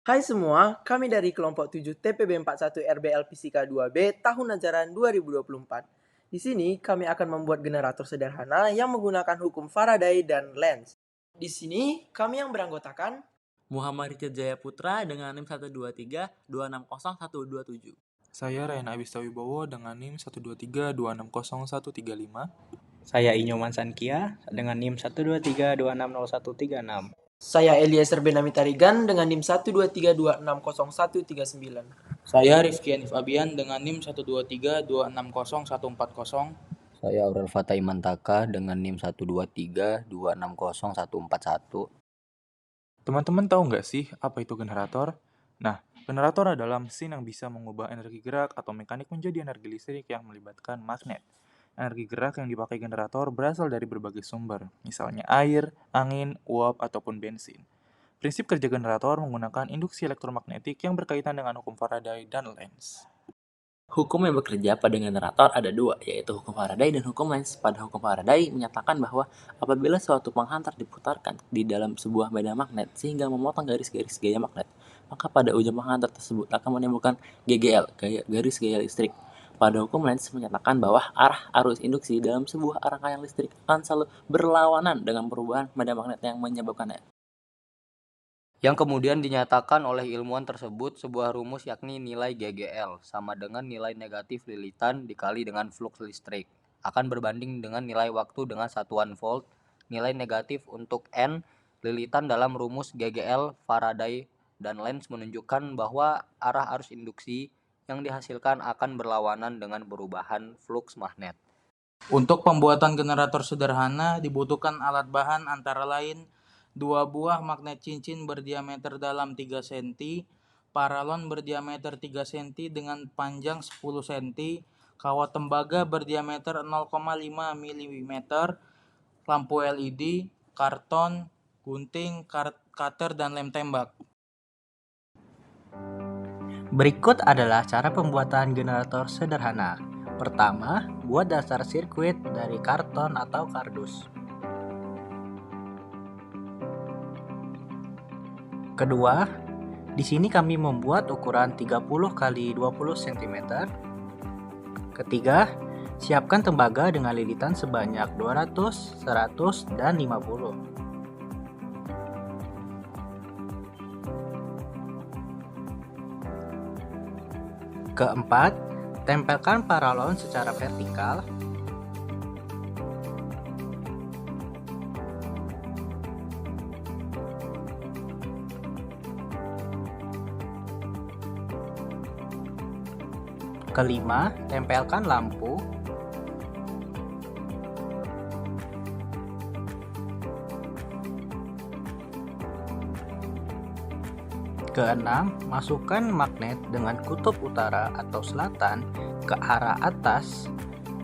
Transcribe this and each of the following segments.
Hai semua, kami dari kelompok 7 TPB 41 RBL Fisika 2B tahun ajaran 2024. Di sini kami akan membuat generator sederhana yang menggunakan hukum Faraday dan Lenz. Di sini kami yang beranggotakan Muhammad Richard Jaya Putra dengan NIM 123260127. Saya Rayana Abista Wibowo dengan NIM 123260135. Saya Inyoman Sankia dengan NIM 123260136. saya Eliezer Benami-Tarigan dengan NIM 123260139. Saya Rifki Hanif Abian dengan NIM 123260140. Saya Aurel Fatai Mantaka dengan NIM 123260141. Teman-teman tahu nggak sih apa itu generator? Nah, generator adalah mesin yang bisa mengubah energi gerak atau mekanik menjadi energi listrik yang melibatkan magnet. Energi gerak yang dipakai generator berasal dari berbagai sumber, misalnya air, angin, uap, ataupun bensin. Prinsip kerja generator menggunakan induksi elektromagnetik yang berkaitan dengan hukum Faraday dan Lenz. Hukum yang bekerja pada generator ada dua, yaitu hukum Faraday dan hukum Lenz. Pada hukum Faraday menyatakan bahwa apabila suatu penghantar diputarkan di dalam sebuah medan magnet sehingga memotong garis-garis gaya magnet, maka pada ujung penghantar tersebut akan menimbulkan GGL, garis gaya listrik. Pada hukum Lenz menyatakan bahwa arah arus induksi dalam sebuah rangkaian listrik akan selalu berlawanan dengan perubahan medan magnet yang menyebabkannya. Yang kemudian dinyatakan oleh ilmuwan tersebut sebuah rumus yakni nilai GGL sama dengan nilai negatif lilitan dikali dengan flux listrik akan berbanding dengan nilai waktu dengan satuan volt. Nilai negatif untuk N lilitan dalam rumus GGL Faraday dan Lenz menunjukkan bahwa arah arus induksi yang dihasilkan akan berlawanan dengan perubahan flux magnet. Untuk pembuatan generator sederhana dibutuhkan alat bahan antara lain 2 buah magnet cincin berdiameter dalam 3 cm, paralon berdiameter 3 cm dengan panjang 10 cm, kawat tembaga berdiameter 0,5 mm, lampu LED, karton, gunting, cutter, dan lem tembak. Berikut adalah cara pembuatan generator sederhana. Pertama, buat dasar sirkuit dari karton atau kardus. Kedua, di sini kami membuat ukuran 30 x 20 cm. Ketiga, siapkan tembaga dengan lilitan sebanyak 200, 100, dan 50. Keempat, tempelkan paralon secara vertikal. Kelima, tempelkan lampu. Keenam, masukkan magnet dengan kutub utara atau selatan ke arah atas,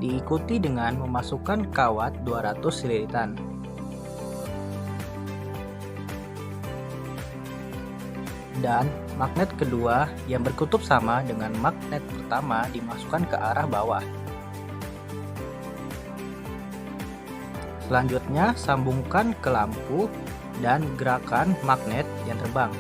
diikuti dengan memasukkan kawat 200 lilitan. Dan magnet kedua yang berkutub sama dengan magnet pertama dimasukkan ke arah bawah. Selanjutnya, sambungkan ke lampu dan gerakan magnet yang terbang.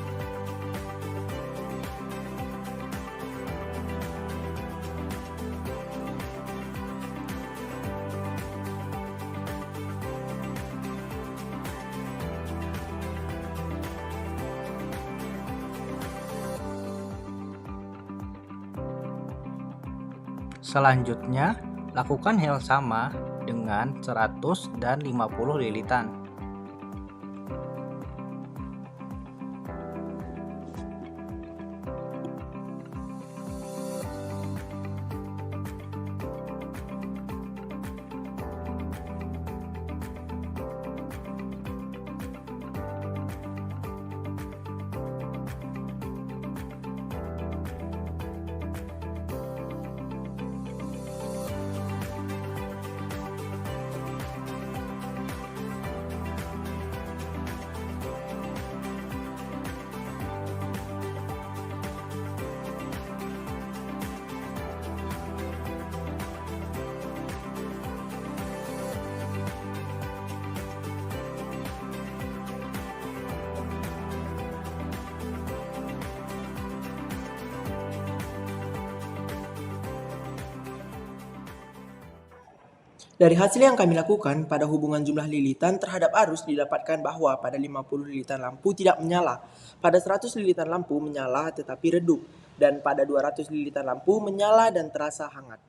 Selanjutnya, lakukan hal sama dengan 100 dan 50 lilitan. Dari hasil yang kami lakukan pada hubungan jumlah lilitan terhadap arus didapatkan bahwa pada 50 lilitan lampu tidak menyala, pada 100 lilitan lampu menyala tetapi redup, dan pada 200 lilitan lampu menyala dan terasa hangat.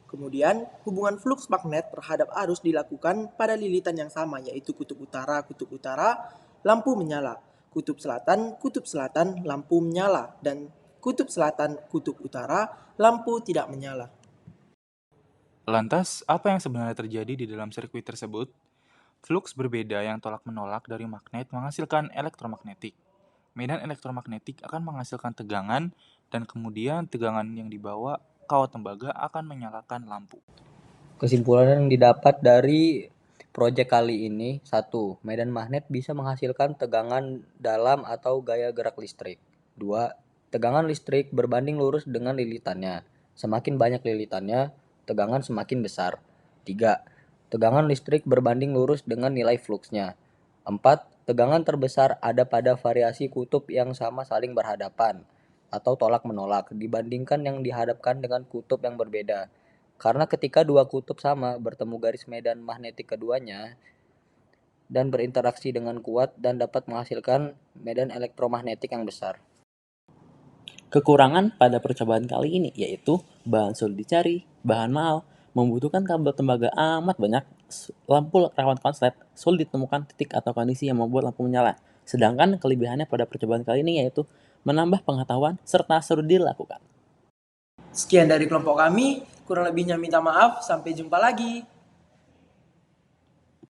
Kemudian, hubungan fluks magnet terhadap arus dilakukan pada lilitan yang sama, yaitu kutub utara, lampu menyala, kutub selatan, lampu menyala, dan kutub selatan, kutub utara, lampu tidak menyala. Lantas, apa yang sebenarnya terjadi di dalam sirkuit tersebut? Fluks berbeda yang tolak-menolak dari magnet menghasilkan elektromagnetik. Medan elektromagnetik akan menghasilkan tegangan, dan kemudian tegangan yang dibawa kawat tembaga akan menyalakan lampu. Kesimpulan yang didapat dari proyek kali ini, 1. Medan magnet bisa menghasilkan tegangan dalam atau gaya gerak listrik. 2. Tegangan listrik berbanding lurus dengan lilitannya. Semakin banyak lilitannya, tegangan semakin besar. 3. Tegangan listrik berbanding lurus dengan nilai fluksnya. 4. Tegangan terbesar ada pada variasi kutub yang sama saling berhadapan atau tolak-menolak dibandingkan yang dihadapkan dengan kutub yang berbeda. Karena ketika dua kutub sama bertemu garis medan magnetik keduanya dan berinteraksi dengan kuat dan dapat menghasilkan medan elektromagnetik yang besar. Kekurangan pada percobaan kali ini yaitu bahan sulit dicari, bahan mahal, membutuhkan kabel tembaga amat banyak, lampu rawan konslet, sulit ditemukan titik atau kondisi yang membuat lampu menyala. Sedangkan kelebihannya pada percobaan kali ini yaitu menambah pengetahuan serta seru dilakukan. Sekian dari kelompok kami, kurang lebihnya minta maaf, sampai jumpa lagi.